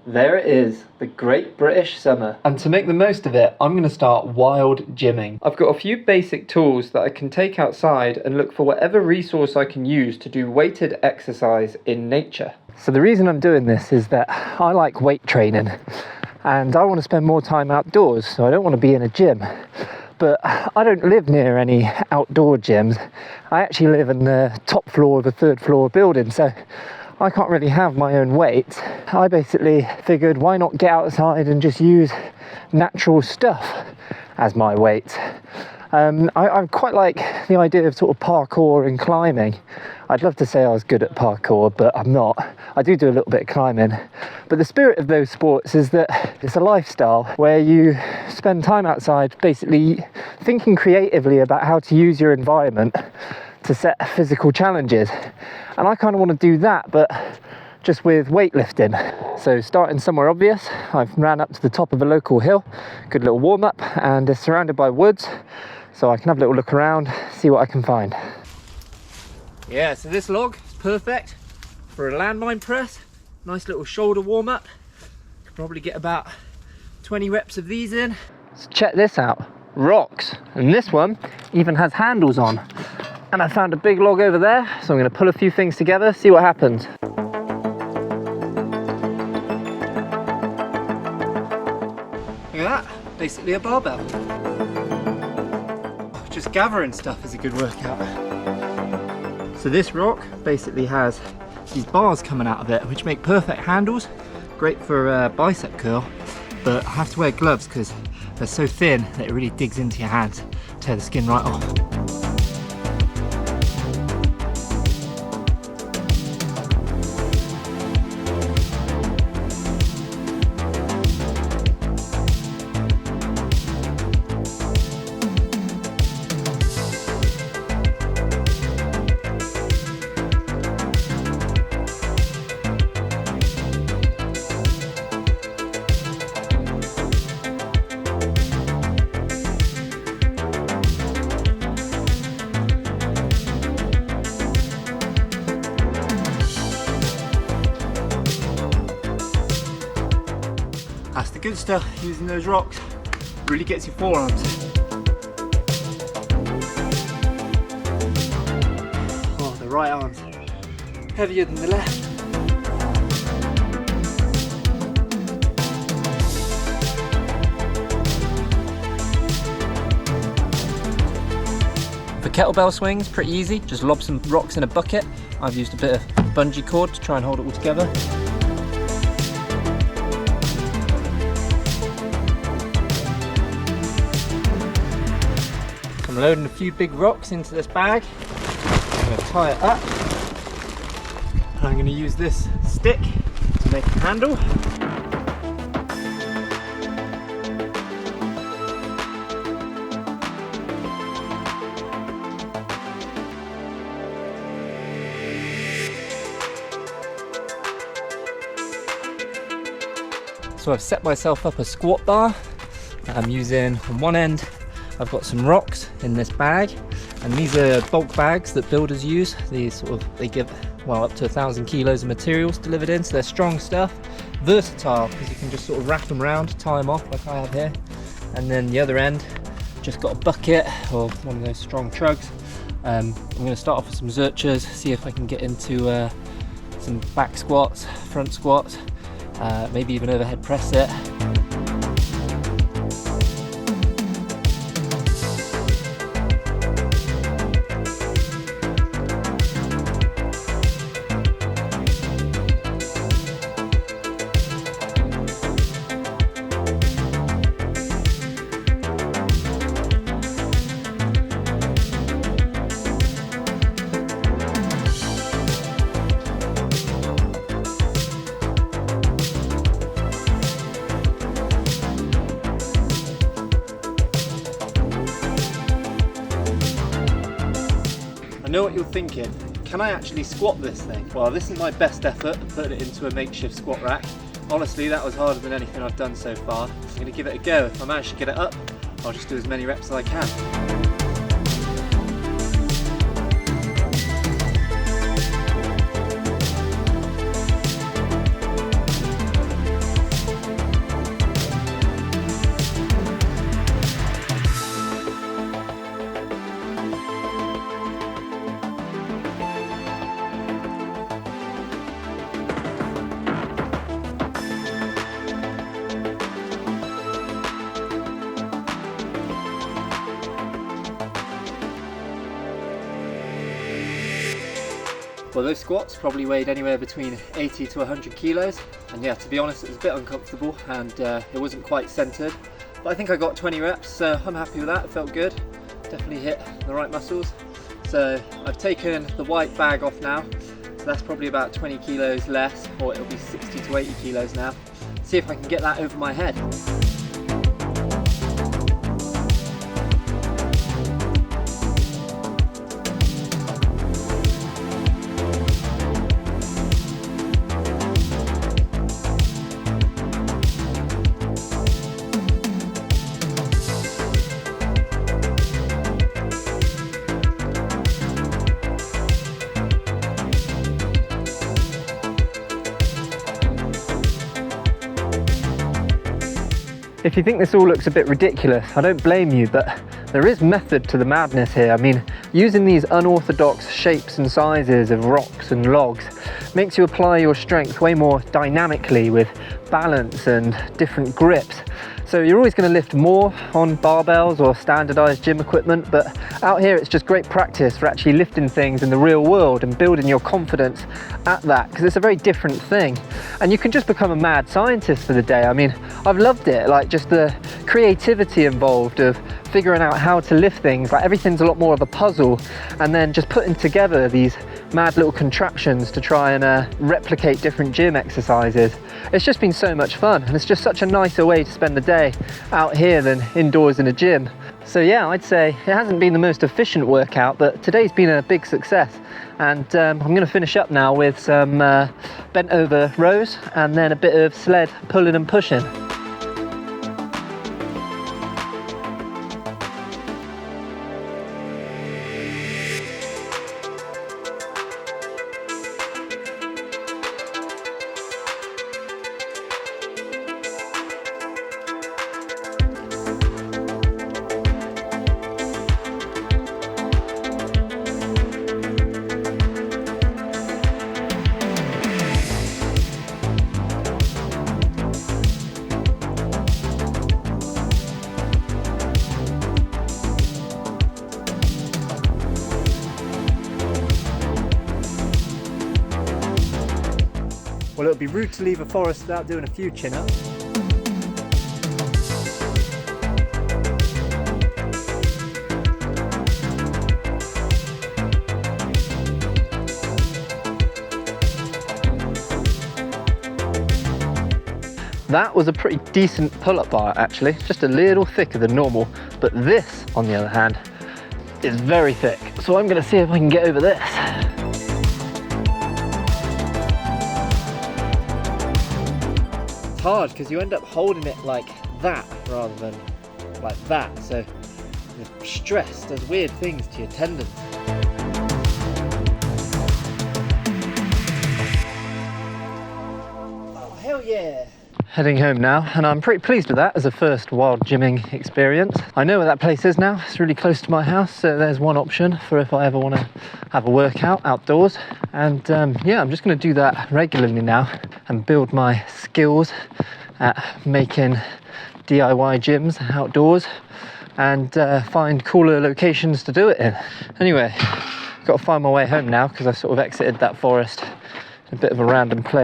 There it is, the Great British Summer. And to make the most of it, I'm going to start wild gymming. I've got a few basic tools that I can take outside and look for whatever resource I can use to do weighted exercise in nature. So the reason I'm doing this is that I like weight training and I want to spend more time outdoors, so I don't want to be in a gym. But I don't live near any outdoor gyms. I actually live in the top floor of a third floor building, so I can't really have my own weights. I basically figured why not get outside and just use natural stuff as my weight. I quite like the idea of sort of parkour and climbing. I'd love to say I was good at parkour, but I'm not. I do a little bit of climbing. But the spirit of those sports is that it's a lifestyle where you spend time outside basically thinking creatively about how to use your environment to set physical challenges. And I kind of want to do that, but just with weightlifting. So starting somewhere obvious, I've ran up to the top of a local hill, good little warm up, and it's surrounded by woods, so I can have a little look around, see what I can find. Yeah, so this log is perfect for a landmine press. Nice little shoulder warm up. Could probably get about 20 reps of these in. So check this out, rocks. And this one even has handles on. And I found a big log over there, so I'm going to pull a few things together, see what happens. Look at that, basically a barbell. Just gathering stuff is a good workout. So this rock basically has these bars coming out of it, which make perfect handles. Great for a bicep curl, but I have to wear gloves because they're so thin that it really digs into your hands, tear the skin right off. That's the good stuff, using those rocks really gets your forearms. Oh, the right arm's heavier than the left. For kettlebell swings, pretty easy, just lob some rocks in a bucket. I've used a bit of bungee cord to try and hold it all together. I'm loading a few big rocks into this bag. I'm going to tie it up. And I'm going to use this stick to make a handle. So I've set myself up a squat bar. I'm using on one end I've got some rocks in this bag, and these are bulk bags that builders use. These they give up to 1,000 kilos of materials delivered in, so they're strong stuff, versatile because you can just sort of wrap them around, tie them off like I have here. And then the other end, just got a bucket or one of those strong trugs. I'm going to start off with some zerchers, see if I can get into some back squats, front squats, maybe even overhead press it. I know what you're thinking, can I actually squat this thing? Well, this is my best effort at putting it into a makeshift squat rack. Honestly, that was harder than anything I've done so far. I'm going to give it a go. If I manage to get it up, I'll just do as many reps as I can. Well, those squats probably weighed anywhere between 80 to 100 kilos, and yeah, to be honest, it was a bit uncomfortable and it wasn't quite centered, but I think I got 20 reps, so I'm happy with that. It felt good, definitely hit the right muscles. So I've taken the white bag off now, so that's probably about 20 kilos less, or it'll be 60 to 80 kilos now. See if I can get that over my head. If you think this all looks a bit ridiculous, I don't blame you, but there is method to the madness here. I mean, using these unorthodox shapes and sizes of rocks and logs makes you apply your strength way more dynamically with balance and different grips. So you're always going to lift more on barbells or standardized gym equipment, but out here it's just great practice for actually lifting things in the real world and building your confidence at that, because it's a very different thing. And you can just become a mad scientist for the day. I mean, I've loved it, like just the creativity involved of figuring out how to lift things. Like everything's a lot more of a puzzle, and then just putting together these mad little contraptions to try and replicate different gym exercises. It's just been so much fun, and it's just such a nicer way to spend the day out here than indoors in a gym. So yeah, I'd say it hasn't been the most efficient workout, but today's been a big success. And I'm going to finish up now with some bent over rows and then a bit of sled pulling and pushing. Well, it would be rude to leave a forest without doing a few chin-ups. That was a pretty decent pull-up bar actually, just a little thicker than normal, but this, on the other hand, is very thick. So I'm going to see if I can get over this. Hard because you end up holding it like that rather than like that, so the stress does weird things to your tendons. Oh hell yeah! Heading home now, and I'm pretty pleased with that as a first wild gymming experience. I know where that place is now, it's really close to my house, so there's one option for if I ever want to have a workout outdoors. And yeah, I'm just going to do that regularly now and build my skills at making DIY gyms outdoors and find cooler locations to do it in. Anyway, got to find my way home now because I sort of exited that forest in a bit of a random place.